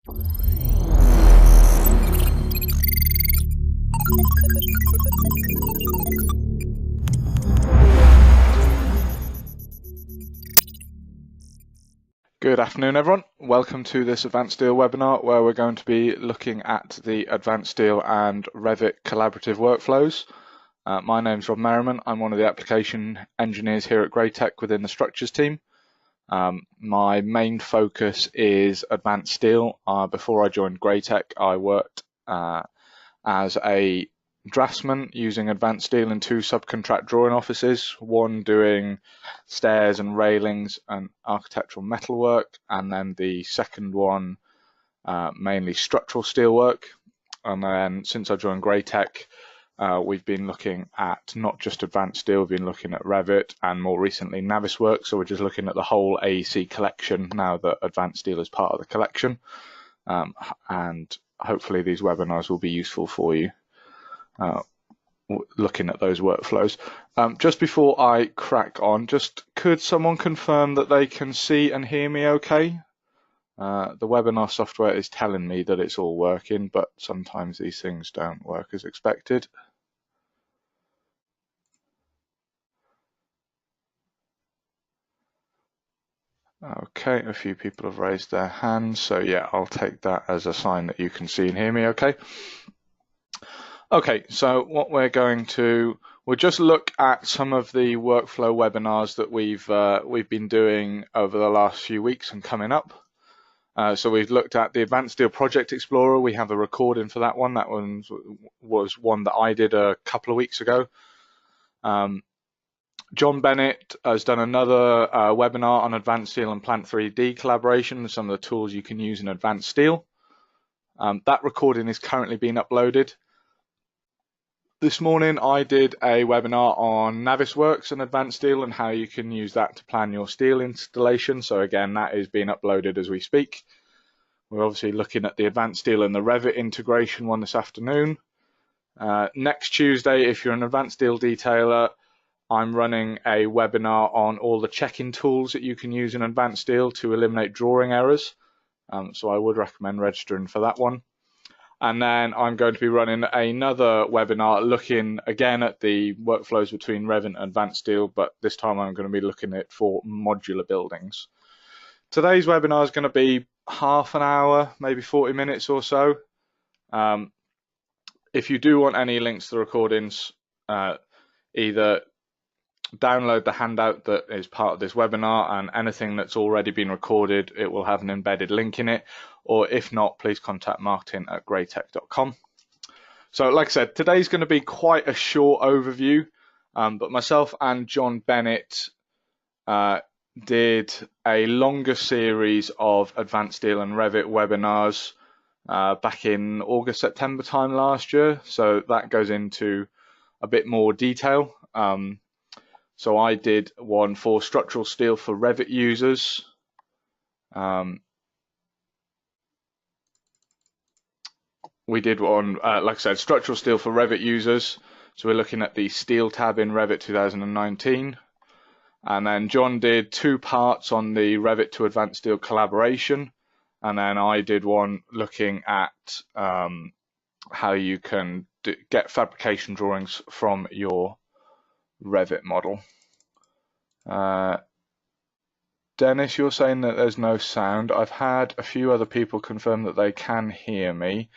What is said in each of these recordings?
Good afternoon, everyone. Welcome to this Advanced Steel webinar where we're going to be looking at the Advanced Steel and Revit collaborative workflows. My name's Rob Merriman. I'm one of the application engineers here at Graitec within the structures team. My main focus is Advanced Steel. Before I joined Graitec, I worked as a draftsman using Advanced Steel in two subcontract drawing offices, one doing stairs and railings and architectural metalwork, and then the second one mainly structural steel work. And then since I joined Graitec, we've been looking at not just Advanced Steel, we've been looking at Revit and more recently Navisworks. So we're just looking at the whole AEC collection now that Advanced Steel is part of the collection. And hopefully these webinars will be useful for you looking at those workflows. Just before I crack on, could someone confirm that they can see and hear me okay? The webinar software is telling me that it's all working, but sometimes these things don't work as expected. Okay, a few people have raised their hands, so yeah, I'll take that as a sign that you can see and hear me okay. Okay, so what we'll just look at some of the workflow webinars that we've been doing over the last few weeks and coming up. So we've looked at the Advanced Steel Project Explorer. We have a recording for that one. That one was one that I did a couple of weeks ago. John Bennett has done another webinar on Advanced Steel and Plant 3D collaboration, some of the tools you can use in Advanced Steel. That recording is currently being uploaded. This morning I did a webinar on Navisworks and Advanced Steel and how you can use that to plan your steel installation. So again, that is being uploaded as we speak. We're obviously looking at the Advanced Steel and the Revit integration one this afternoon. Next Tuesday, if you're an Advanced Steel detailer, I'm running a webinar on all the check-in tools that you can use in Advanced Steel to eliminate drawing errors. So I would recommend registering for that one. And then I'm going to be running another webinar looking again at the workflows between Revit and Advanced Steel, but this time I'm going to be looking at for modular buildings. Today's webinar is going to be half an hour, maybe 40 minutes or so. If you do want any links to the recordings, either download the handout that is part of this webinar, and anything that's already been recorded, it will have an embedded link in it, or if not, please contact marketing@graitec.com. So like I said, today's going to be quite a short overview, but myself and John Bennett did a longer series of Advanced Steel and Revit webinars back in August, September time last year, so that goes into a bit more detail. So I did one for structural steel for Revit users. We did one, like I said, structural steel for Revit users. So we're looking at the steel tab in Revit 2019. And then John did two parts on the Revit to Advanced Steel collaboration. And then I did one looking at how you can get fabrication drawings from your Revit model. Dennis, you're saying that there's no sound. I've had a few other people confirm that they can hear me,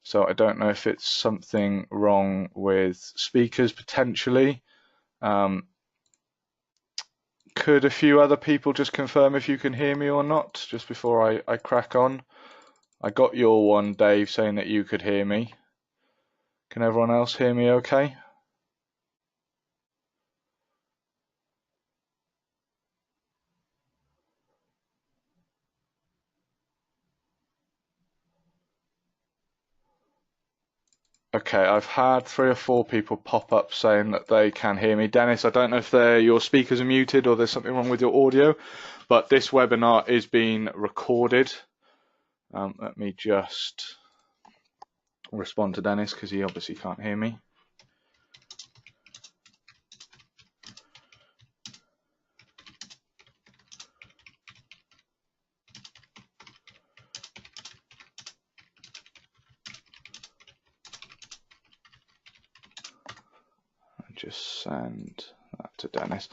so I don't know if it's something wrong with speakers potentially. Could a few other people just confirm if you can hear me or not, just before I crack on? I got your one, Dave, saying that you could hear me. Can everyone else hear me okay? Okay, I've had 3 or 4 people pop up saying that they can hear me. Dennis, I don't know if your speakers are muted or there's something wrong with your audio, but this webinar is being recorded. Let me just respond to Dennis because he obviously can't hear me. just send that to Dennis.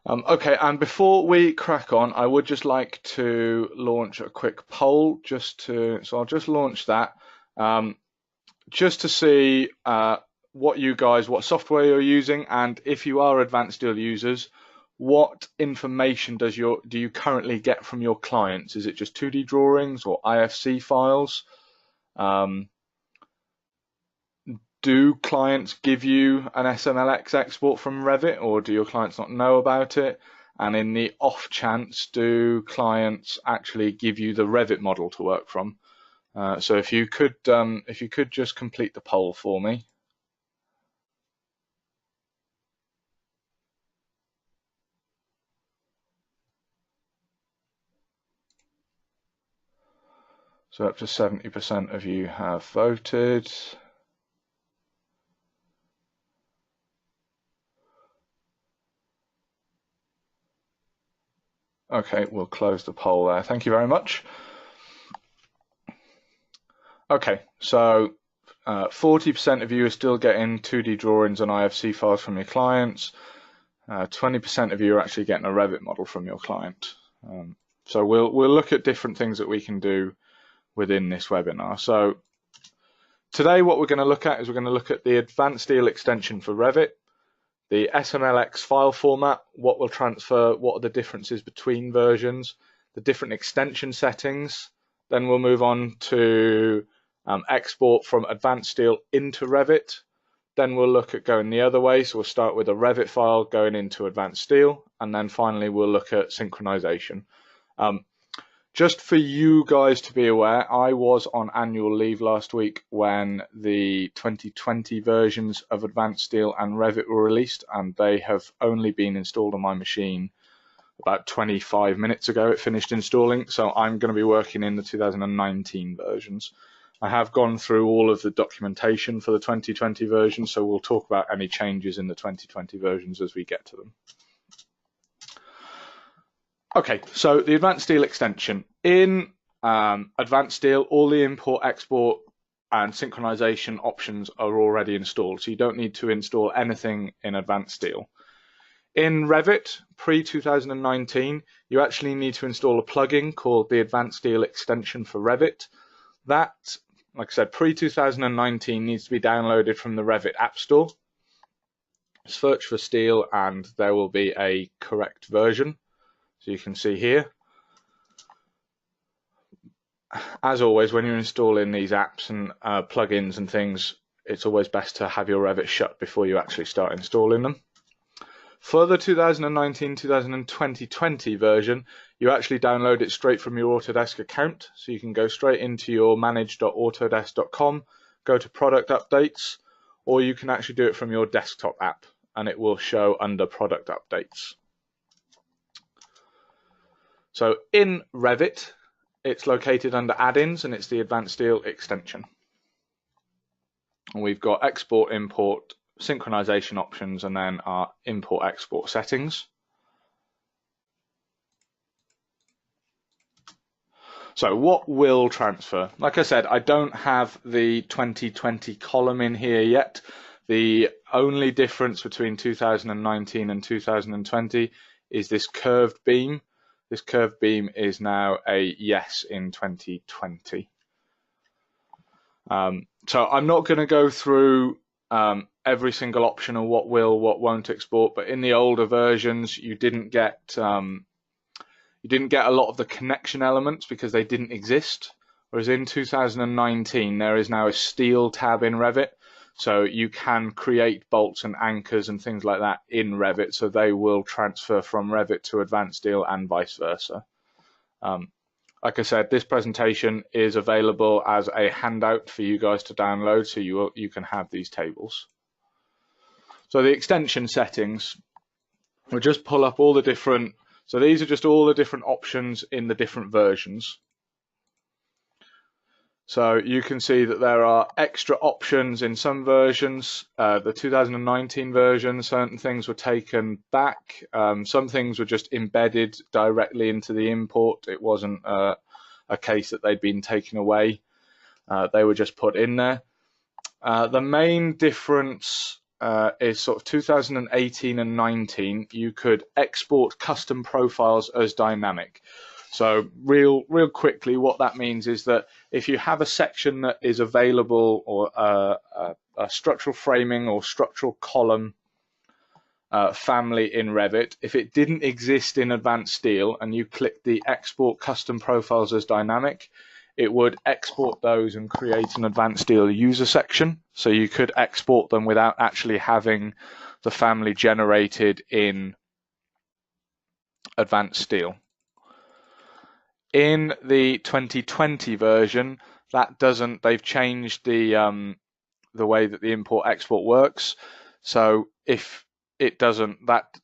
Okay, and before we crack on, I would just like to launch a quick poll so I'll just launch that just to see what software you're using, and if you are Advanced Steel users, what information do you currently get from your clients? Is it just 2D drawings or IFC files? Do clients give you an SMLX export from Revit, or do your clients not know about it? And in the off chance, do clients actually give you the Revit model to work from? So if you could just complete the poll for me. So up to 70% of you have voted. Okay, we'll close the poll there. Thank you very much. Okay, so 40% of you are still getting 2D drawings and IFC files from your clients. 20% of you are actually getting a Revit model from your client. So we'll look at different things that we can do within this webinar. So today what we're going to look at is we're going to look at the Advanced Steel extension for Revit, the SMLX file format, what will transfer, what are the differences between versions, the different extension settings. Then we'll move on to export from Advanced Steel into Revit. Then we'll look at going the other way. So we'll start with a Revit file going into Advanced Steel, and then finally we'll look at synchronization. Just for you guys to be aware, I was on annual leave last week when the 2020 versions of Advanced Steel and Revit were released, and they have only been installed on my machine about 25 minutes ago. It finished installing, so I'm going to be working in the 2019 versions. I have gone through all of the documentation for the 2020 version, so we'll talk about any changes in the 2020 versions as we get to them. Okay, so the Advanced Steel extension. In Advanced Steel, all the import, export, and synchronization options are already installed, so you don't need to install anything in Advanced Steel. In Revit, pre-2019, you actually need to install a plugin called the Advanced Steel extension for Revit. That, like I said, pre-2019 needs to be downloaded from the Revit App Store. Search for Steel and there will be a correct version. So you can see here. As always, when you're installing these apps and plugins and things, it's always best to have your Revit shut before you actually start installing them. For the 2019-2020 version, you actually download it straight from your Autodesk account. So you can go straight into your manage.autodesk.com, go to product updates, or you can actually do it from your desktop app and it will show under product updates. So in Revit, it's located under Add-ins and it's the Advanced Steel extension. And we've got export, import, synchronization options, and then our import export settings. So what will transfer? Like I said, I don't have the 2020 column in here yet. The only difference between 2019 and 2020 is this curved beam. This curved beam is now a yes in 2020. So I'm not going to go through every single option and what will, what won't export, but in the older versions you didn't get a lot of the connection elements because they didn't exist. Whereas in 2019 there is now a steel tab in Revit, so you can create bolts and anchors and things like that in Revit, so they will transfer from Revit to Advanced Steel and vice versa. Like I said, this presentation is available as a handout for you guys to download, so you can have these tables. So the extension settings, we'll just pull up all the different, so these are just all the different options in the different versions. So you can see that there are extra options in some versions. The 2019 version, certain things were taken back. Some things were just embedded directly into the import. It wasn't a case that they'd been taken away. They were just put in there. The main difference is sort of 2018 and 19, you could export custom profiles as dynamic. So real quickly, what that means is that if you have a section that is available, or a structural framing or structural column family in Revit, if it didn't exist in Advanced Steel and you click the Export Custom Profiles as Dynamic, it would export those and create an Advanced Steel user section. So you could export them without actually having the family generated in Advanced Steel. In the 2020 version, that doesn't. They've changed the way that the import export works. So if it doesn't,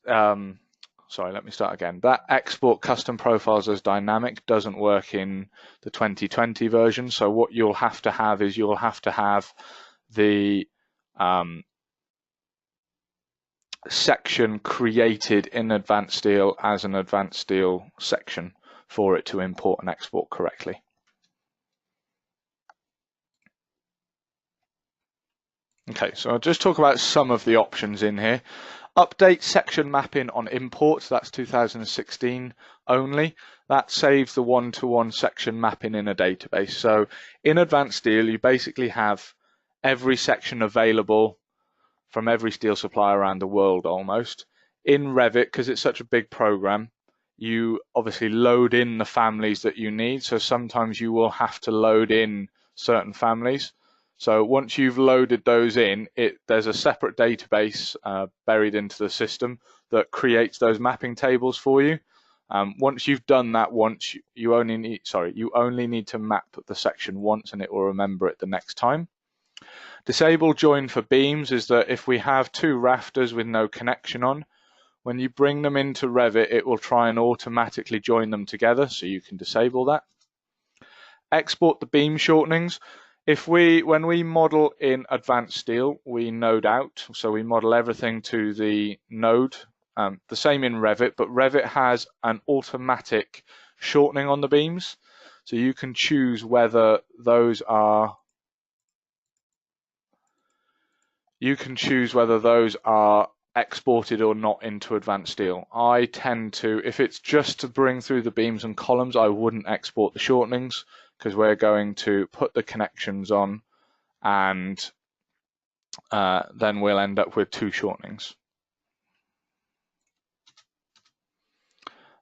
sorry, let me start again. That export custom profiles as dynamic doesn't work in the 2020 version. So what you'll have to have is the section created in Advanced Steel as an Advanced Steel section for it to import and export correctly. Okay, so I'll just talk about some of the options in here. Update section mapping on import, that's 2016 only. That saves the one-to-one section mapping in a database. So in Advanced Steel, you basically have every section available from every steel supplier around the world almost. In Revit, because it's such a big program, you obviously load in the families that you need. So sometimes you will have to load in certain families. So once you've loaded those in, there's a separate database buried into the system that creates those mapping tables for you. Once you've done that you only need to map the section once, and it will remember it the next time. Disable join for beams is that if we have two rafters with no connection on, when you bring them into Revit, it will try and automatically join them together, so you can disable that. Export the beam shortenings. When we model in Advanced Steel, we node out, so we model everything to the node. The same in Revit, but Revit has an automatic shortening on the beams, so you can choose whether those are exported or not into Advanced Steel. I tend to, if it's just to bring through the beams and columns, I wouldn't export the shortenings, because we're going to put the connections on, and then we'll end up with two shortenings.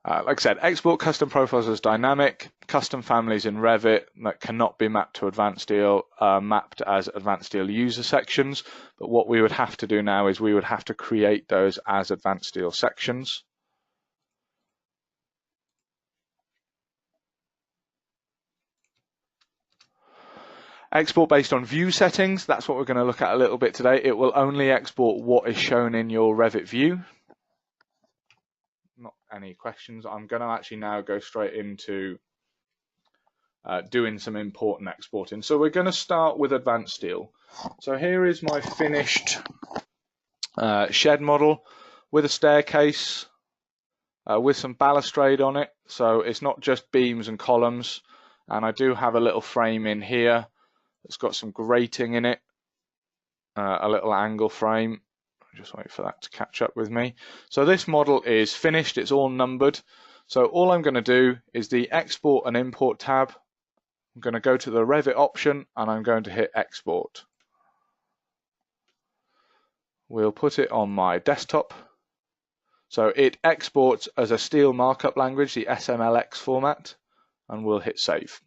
Like I said, export custom profiles as dynamic. Custom families in Revit that cannot be mapped to Advanced Steel are mapped as Advanced Steel user sections. But what we would have to do now is we would have to create those as Advanced Steel sections. Export based on view settings. That's what we're going to look at a little bit today. It will only export what is shown in your Revit view. Not any questions. I'm going to actually now go straight into doing some import and exporting. So we're going to start with Advanced Steel. So here is my finished shed model with a staircase with some balustrade on it. So it's not just beams and columns. And I do have a little frame in here that's got some grating in it, a little angle frame. Just wait for that to catch up with me. So this model is finished, it's all numbered. So all I'm going to do is the Export and Import tab. I'm going to go to the Revit option and I'm going to hit Export. We'll put it on my desktop. So it exports as a steel markup language, the SMLX format, and we'll hit Save.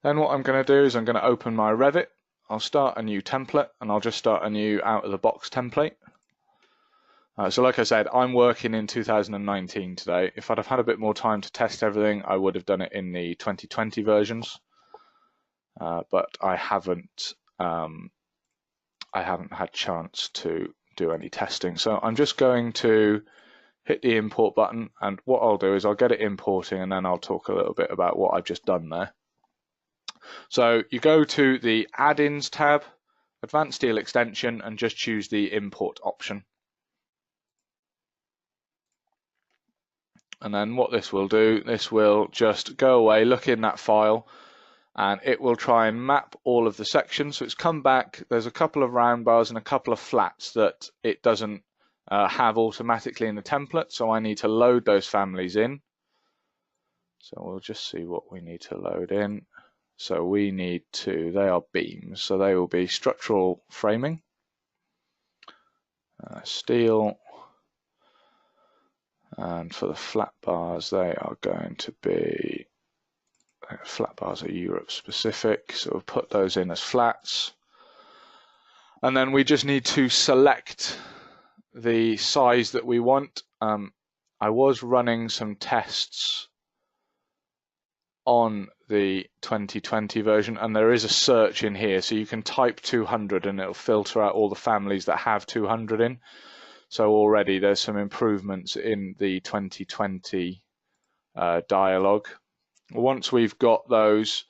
Then what I'm going to do is I'm going to open my Revit. I'll start a new template, and I'll just start a new out-of-the-box template. So like I said, I'm working in 2019 today. If I'd have had a bit more time to test everything, I would have done it in the 2020 versions. But I haven't had chance to do any testing. So I'm just going to hit the import button, and what I'll do is I'll get it importing, and then I'll talk a little bit about what I've just done there. So you go to the Add-ins tab, Advanced Steel Extension, and just choose the import option. And then what this will do, this will just go away, look in that file, and it will try and map all of the sections. So it's come back, there's a couple of round bars and a couple of flats that it doesn't have automatically in the template, so I need to load those families in. So we'll just see what we need to load in. So we need to, they are beams, so they will be structural framing, steel, and for the flat bars they are going to be, flat bars are Europe specific, so we'll put those in as flats. And then we just need to select the size that we want. I was running some tests on the 2020 version, and there is a search in here, so you can type 200 and it'll filter out all the families that have 200 in. So already there's some improvements in the 2020 dialog. Once we've got those,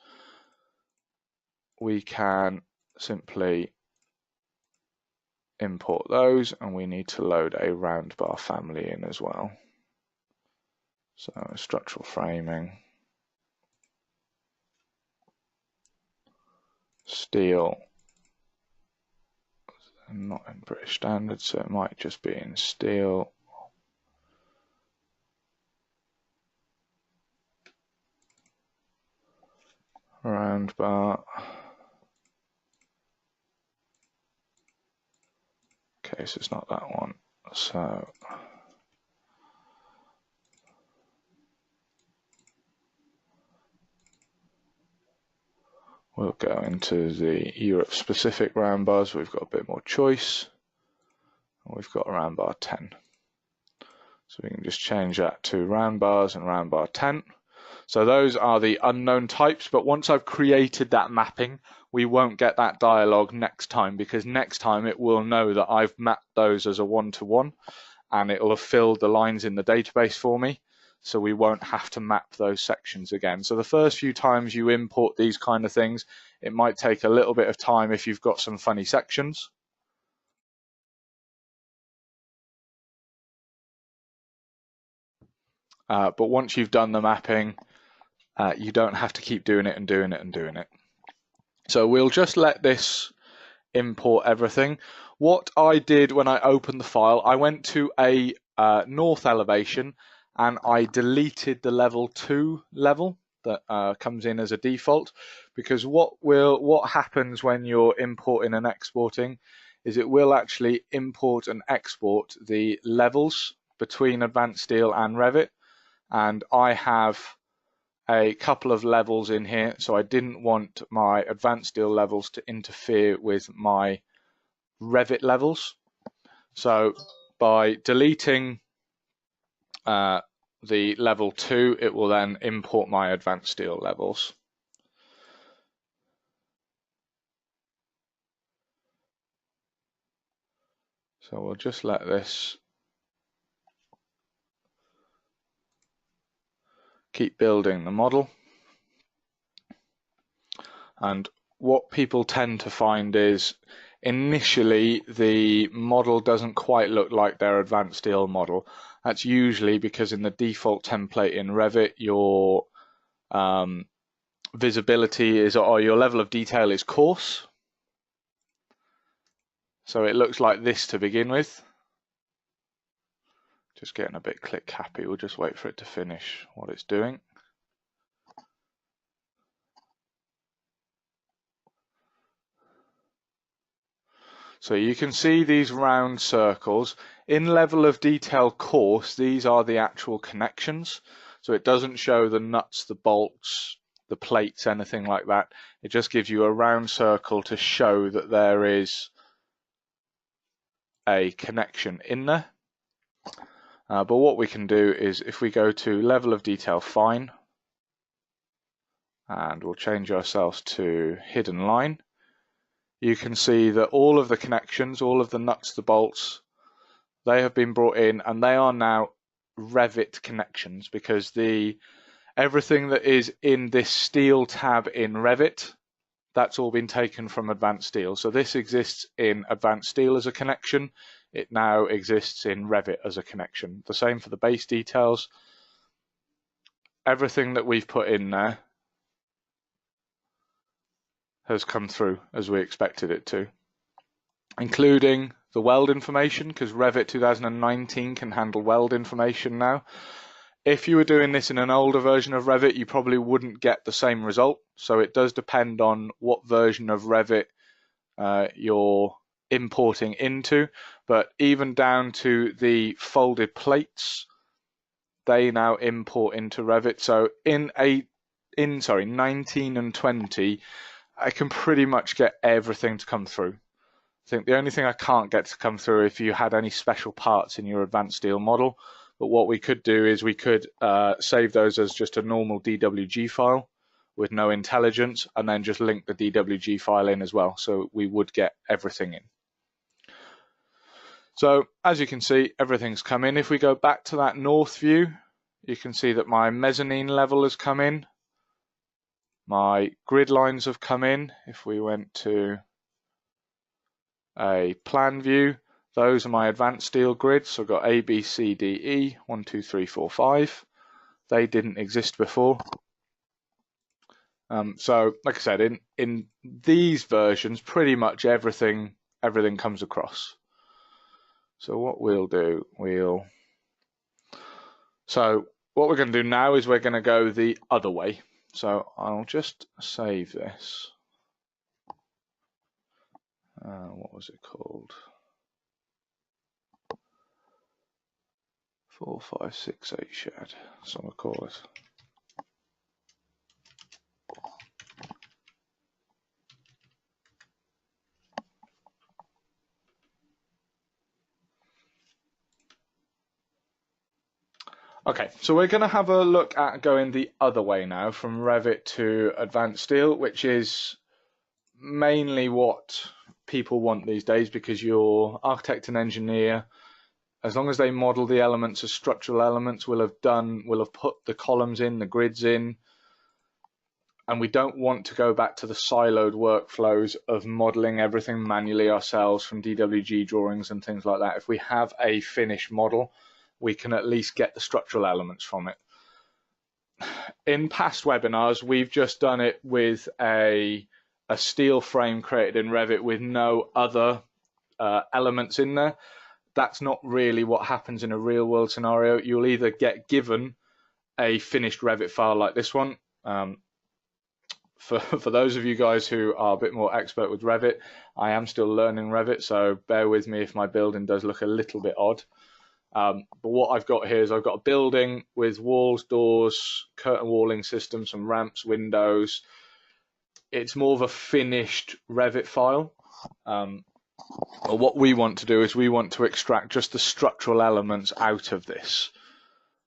we can simply import those, and we need to load a round bar family in as well. So structural framing, steel, not in British standard, so it might just be in steel. Round bar. Okay, so it's not that one. So we'll go into the Europe specific round bars. We've got a bit more choice. We've got round bar 10. So we can just change that to round bars and round bar 10. So those are the unknown types, but once I've created that mapping, we won't get that dialog next time, because next time it will know that I've mapped those as a one-to-one, and it will have filled the lines in the database for me, so we won't have to map those sections again. So the first few times you import these kind of things, it might take a little bit of time if you've got some funny sections. But once you've done the mapping, you don't have to keep doing it and doing it and doing it. So we'll just let this import everything. What I did when I opened the file, I went to a north elevation and I deleted the level 2 level that comes in as a default, because what happens when you're importing and exporting is it will actually import and export the levels between Advanced Steel and Revit, and I have a couple of levels in here, so I didn't want my Advanced Steel levels to interfere with my Revit levels. So by deleting the level 2, it will then import my Advanced Steel levels. So we'll just let this keep building the model. And what people tend to find is initially the model doesn't quite look like their Advanced Steel model. That's usually because in the default template in Revit, your visibility is, or your level of detail is coarse. So it looks like this to begin with. Just getting a bit click happy. We'll just wait for it to finish what it's doing. So you can see these round circles. In level of detail coarse, these are the actual connections. So it doesn't show the nuts, the bolts, the plates, anything like that. It just gives you a round circle to show that there is a connection in there. But what we can do is if we go to level of detail fine, and we'll change ourselves to hidden line, you can see that all of the connections, all of the nuts, the bolts, they have been brought in, and they are now Revit connections, because everything that is in this steel tab in Revit, that's all been taken from Advanced Steel. So this exists in Advanced Steel as a connection. It now exists in Revit as a connection. The same for the base details. everything that we've put in there has come through as we expected it to, including the weld information, because Revit 2019 can handle weld information now. If you were doing this in an older version of Revit, you probably wouldn't get the same result. So it does depend on what version of Revit you're importing into. But even down to the folded plates, they now import into Revit. So in 19 and 20, I can pretty much get everything to come through. I think the only thing I can't get to come through if you had any special parts in your advanced steel model. But what we could do is we could save those as just a normal DWG file with no intelligence, and then just link the DWG file in as well. So we would get everything in. So as you can see, everything's come in. If we go back to that north view, you can see that my mezzanine level has come in. My grid lines have come in. If we went to a plan view, those are my advanced steel grids. So I've got A, B, C, D, E, 1, 2, 3, 4, 5. They didn't exist before. So like I said, in these versions, pretty much everything comes across. So what we'll do, so what we're going to do now is we're going to go the other way. So I'll just save this. What was it called? 4568 shed. So I'll call it. Okay, so we're going to have a look at going the other way now from Revit to Advanced Steel, which is mainly what people want these days, because your architect and engineer, as long as they model the elements as structural elements, will have put the columns in, the grids in, and we don't want to go back to the siloed workflows of modeling everything manually ourselves from DWG drawings and things like that. If we have a finished model, we can at least get the structural elements from it. In past webinars, we've just done it with a steel frame created in Revit with no other elements in there. That's not really what happens in a real world scenario. You'll either get given a finished Revit file like this one. For those of you guys who are a bit more expert with Revit, I am still learning Revit, so bear with me if my building does look a little bit odd. But what I've got here is I've got a building with walls, doors, curtain walling system, some ramps, windows. It's more of a finished Revit file. But what we want to do is we want to extract just the structural elements out of this.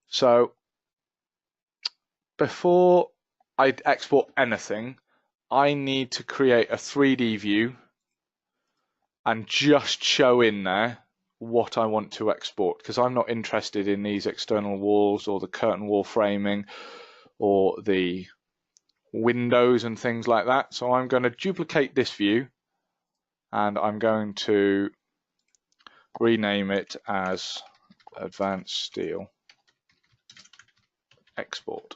So before I export anything, I need to create a 3D view and just show in there what I want to export, because I'm not interested in these external walls or the curtain wall framing or the windows and things like that. So I'm going to duplicate this view and I'm going to rename it as Advanced Steel Export.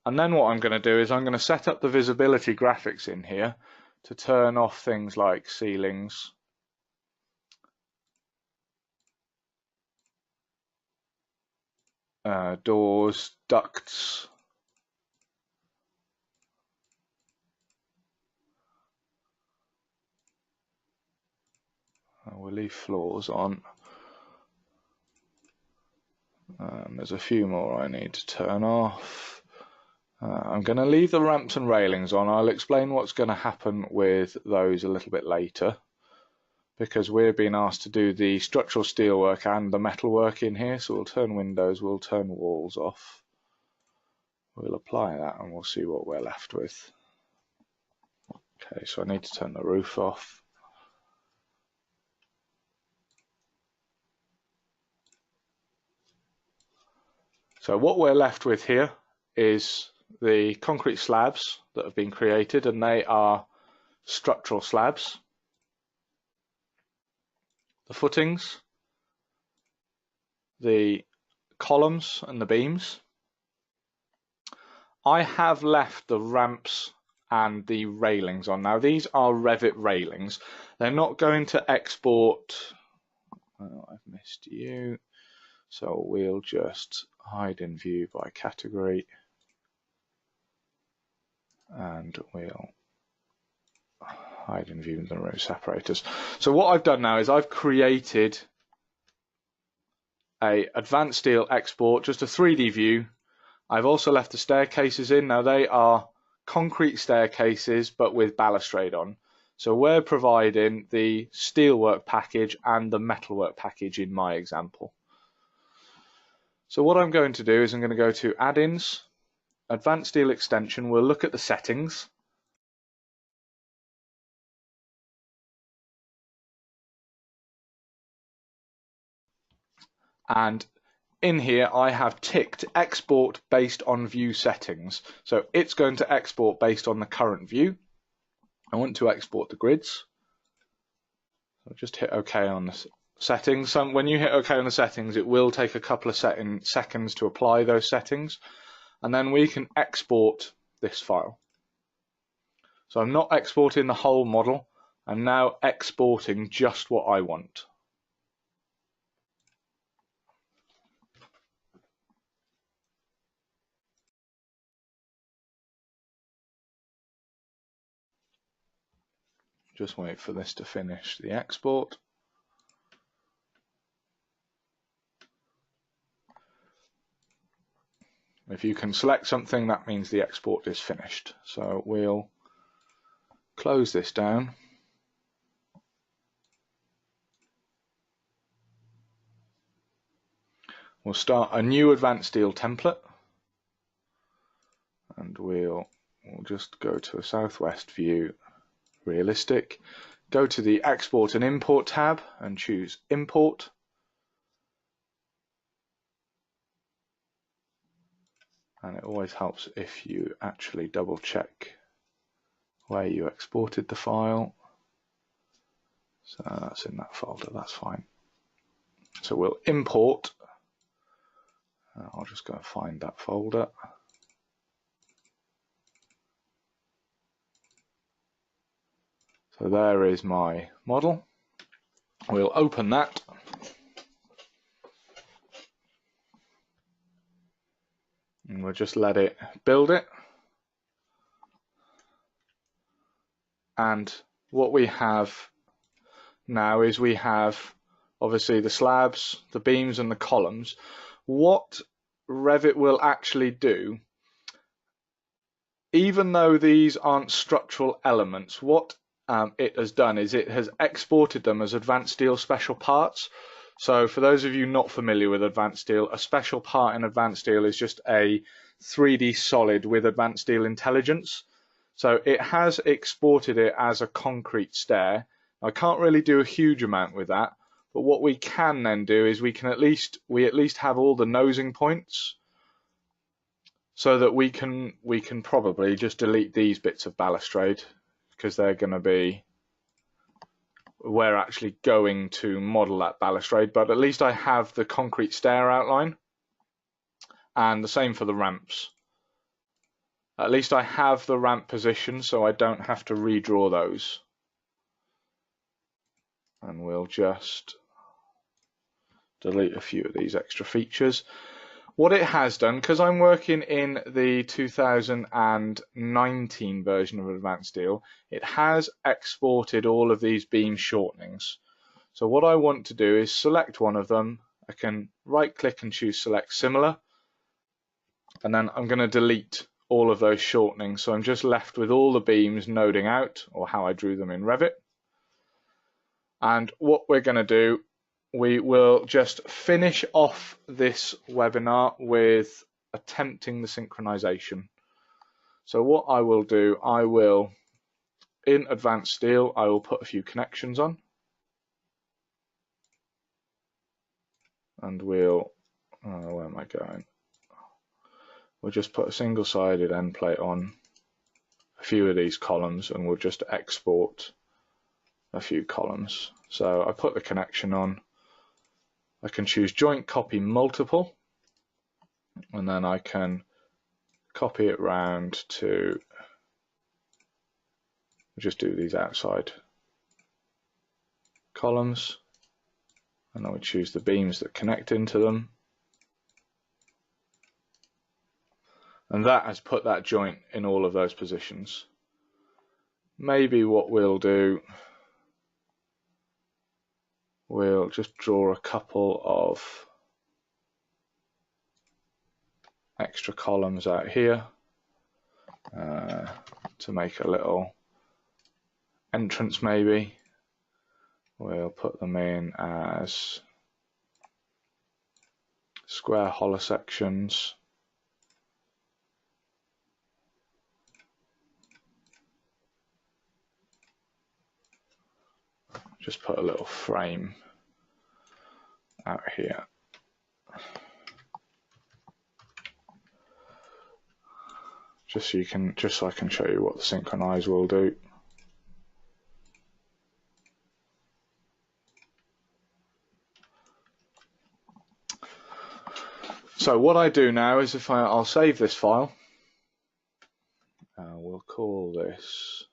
And then what I'm going to do is I'm going to set up the visibility graphics in here to turn off things like ceilings, doors, ducts, we'll leave floors on. There's a few more I need to turn off. I'm going to leave the ramps and railings on. I'll explain what's going to happen with those a little bit later, because we're being asked to do the structural steelwork and the metalwork in here. So we'll turn windows, we'll turn walls off. We'll apply that and we'll see what we're left with. Okay, so I need to turn the roof off. So what we're left with here is the concrete slabs that have been created, and they are structural slabs. The footings, the columns and the beams, I have left the ramps and the railings on. Now these are Revit railings. They're not going to export. Oh, I've missed you. So we'll just hide in view by category, and we'll hide in view in the row separators. So what I've done now is I've created a advanced steel export, just a 3D view. I've also left the staircases in. Now they are concrete staircases but with balustrade on. So we're providing the steelwork package and the metalwork package in my example. So what I'm going to do is I'm going to go to Addins, Advanced Steel Extension. We'll look at the settings. And in here I have ticked export based on view settings. So it's going to export based on the current view. I want to export the grids. So just hit OK on the settings. So when you hit OK on the settings, it will take a couple of seconds to apply those settings. And then we can export this file. So I'm not exporting the whole model. I'm now exporting just what I want. Just wait for this to finish the export. If you can select something, that means the export is finished. So we'll close this down. We'll start a new advanced steel template, and we'll just go to a southwest view, realistic. Go to the export and import tab and choose import. And it always helps if you actually double check where you exported the file. So that's in that folder, that's fine. So we'll import. I'll just go and find that folder. So there is my model. We'll open that. And we'll just let it build it. And what we have now is we have obviously the slabs, the beams and the columns. What Revit will actually do, even though these aren't structural elements, what it has done is it has exported them as advanced steel special parts. So for those of you not familiar with advanced steel, a special part in advanced steel is just a 3D solid with advanced steel intelligence. So it has exported it as a concrete stair. I can't really do a huge amount with that, but what we can then do is we at least have all the nosing points, so that we can probably just delete these bits of balustrade, because they're going to be, we're actually going to model that balustrade, but at least I have the concrete stair outline, and the same for the ramps. At least I have the ramp position, so I don't have to redraw those. And we'll just delete a few of these extra features. What it has done, because I'm working in the 2019 version of Advanced Steel, it has exported all of these beam shortenings. So what I want to do is select one of them. I can right click and choose select similar, and then I'm going to delete all of those shortenings. So I'm just left with all the beams noding out, or how I drew them in Revit. And what we're going to do, we will just finish off this webinar with attempting the synchronization. So what I will do, I will, in Advanced Steel, I will put a few connections on. And we'll, where am I going? We'll just put a single-sided end plate on a few of these columns, and we'll just export a few columns. So I put the connection on. I can choose joint copy multiple, and then I can copy it round to, just do these outside columns, and then we choose the beams that connect into them. And that has put that joint in all of those positions. Maybe what we'll do, we'll just draw a couple of extra columns out here to make a little entrance maybe. We'll put them in as square hollow sections. Just put a little frame out here. Just so I can show you what the synchronize will do. So what I do now is I'll save this file. We'll call this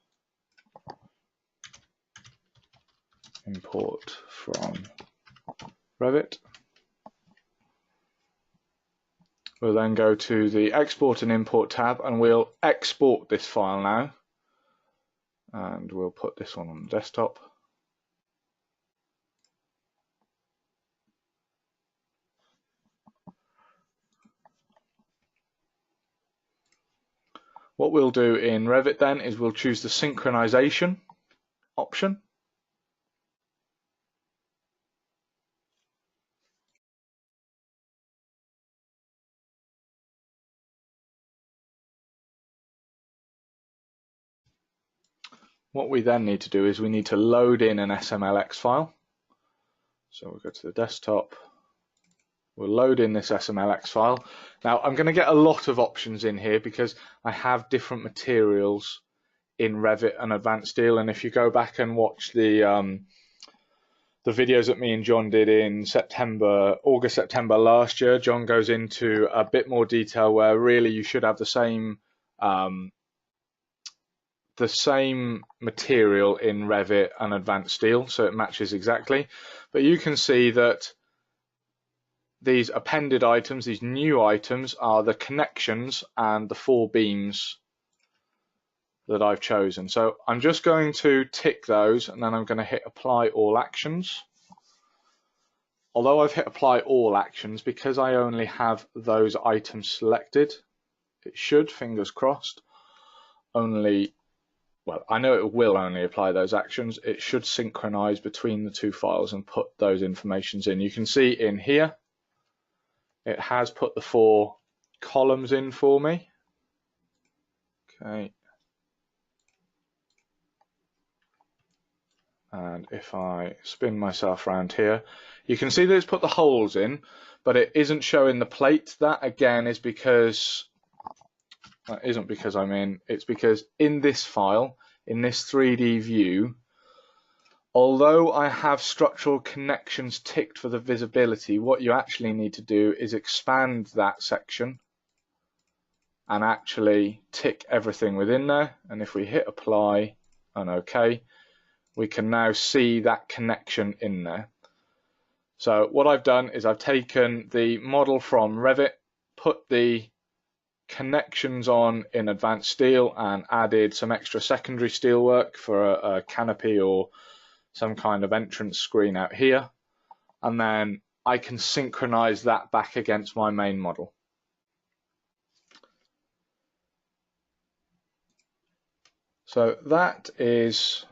import from Revit. We'll then go to the export and import tab, and we'll export this file now, and we'll put this one on the desktop. What we'll do in Revit then is we'll choose the synchronization option. What we then need to do is we need to load in an SMLX file. So we'll go to the desktop, we'll load in this SMLX file. Now I'm going to get a lot of options in here because I have different materials in Revit and Advanced Steel, and if you go back and watch the videos that me and John did in August, September last year, John goes into a bit more detail where really you should have the same material in Revit and Advanced Steel, so it matches exactly. But you can see that these appended items, these new items, are the connections and the 4 beams that I've chosen. So I'm just going to tick those, and then I'm going to hit apply all actions. Although I've hit apply all actions, because I only have those items selected, it should, fingers crossed, only, well, I know it will only apply those actions. It should synchronize between the 2 files and put those informations in. You can see in here, it has put the 4 columns in for me. Okay. And if I spin myself around here, you can see that it's put the holes in, but it isn't showing the plate. That again is because, that isn't because it's because in this file, in this 3D view, although I have structural connections ticked for the visibility, what you actually need to do is expand that section and actually tick everything within there. And if we hit apply and OK, we can now see that connection in there. So what I've done is I've taken the model from Revit, put the connections on in Advanced Steel, and added some extra secondary steel work for a canopy or some kind of entrance screen out here. And then I can synchronize that back against my main model. So that is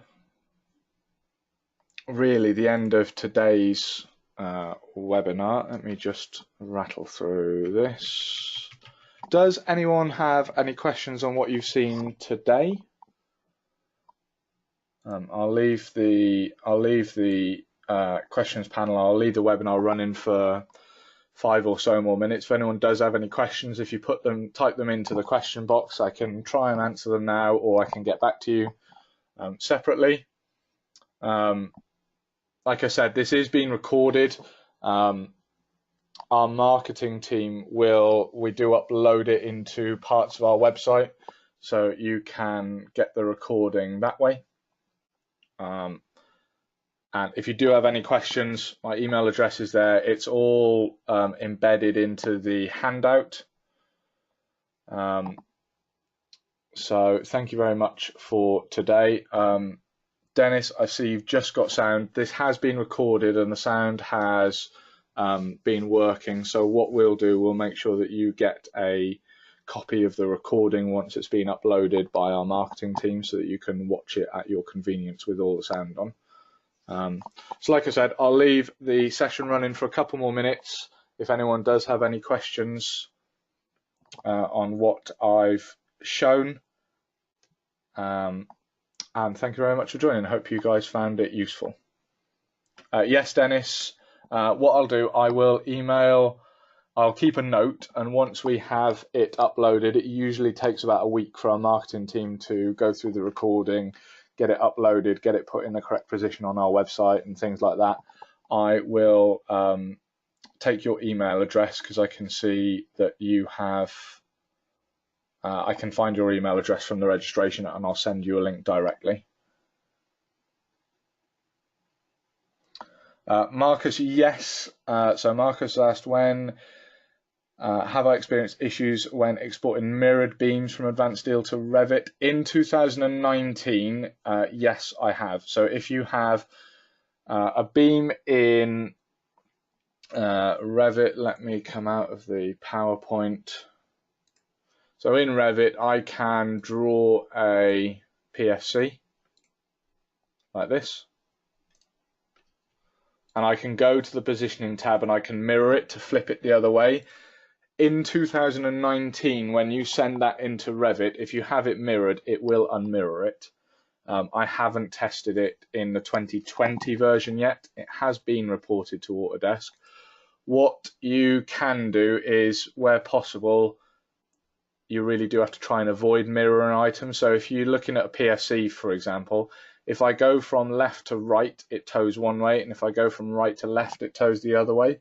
really the end of today's webinar. Let me just rattle through this. Does anyone have any questions on what you've seen today? I'll leave the questions panel. I'll leave the webinar running for 5 or so more minutes. If anyone does have any questions, if you type them into the question box, I can try and answer them now, or I can get back to you separately. Like I said, this is being recorded. our marketing team we do upload it into parts of our website, so you can get the recording that way. And if you do have any questions, my email address is there. It's all embedded into the handout. So thank you very much for today. Dennis, I see you've just got sound. This has been recorded and the sound has been working. So what we'll do, we'll make sure that you get a copy of the recording once it's been uploaded by our marketing team so that you can watch it at your convenience with all the sound on. So like I said, I'll leave the session running for a couple more minutes. If anyone does have any questions on what I've shown. And thank you very much for joining. I hope you guys found it useful. Yes, Dennis, what I'll do, I'll keep a note, and once we have it uploaded, it usually takes about a week for our marketing team to go through the recording, get it uploaded, get it put in the correct position on our website and things like that. I will take your email address because I can see that you have, I can find your email address from the registration and I'll send you a link directly. Marcus, yes. So Marcus asked, when have I experienced issues when exporting mirrored beams from Advanced Steel to Revit? In 2019, yes, I have. So if you have a beam in Revit, let me come out of the PowerPoint. So in Revit, I can draw a PFC like this. And I can go to the positioning tab and I can mirror it to flip it the other way. In 2019, when you send that into Revit, if you have it mirrored, it will unmirror it. I haven't tested it in the 2020 version yet. It has been reported to Autodesk. What you can do is, where possible, you really do have to try and avoid mirroring items. So if you're looking at a PFC, for example, if I go from left to right, it toes one way, and if I go from right to left, it toes the other way.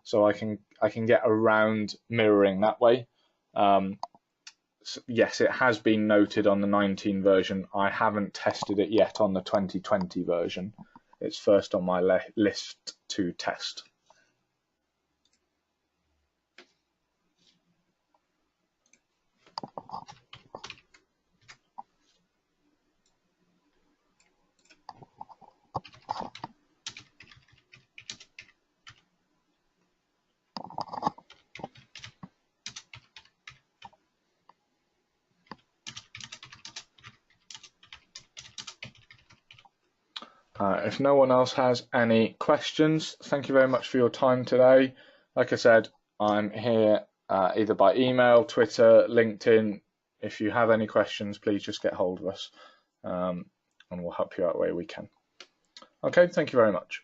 So I can get around mirroring that way. So yes, it has been noted on the 19 version. I haven't tested it yet on the 2020 version. It's first on my list to test. If no one else has any questions, thank you very much for your time today. Like I said, I'm here either by email, Twitter, LinkedIn. If you have any questions, please just get hold of us and we'll help you out where we can. Okay, thank you very much.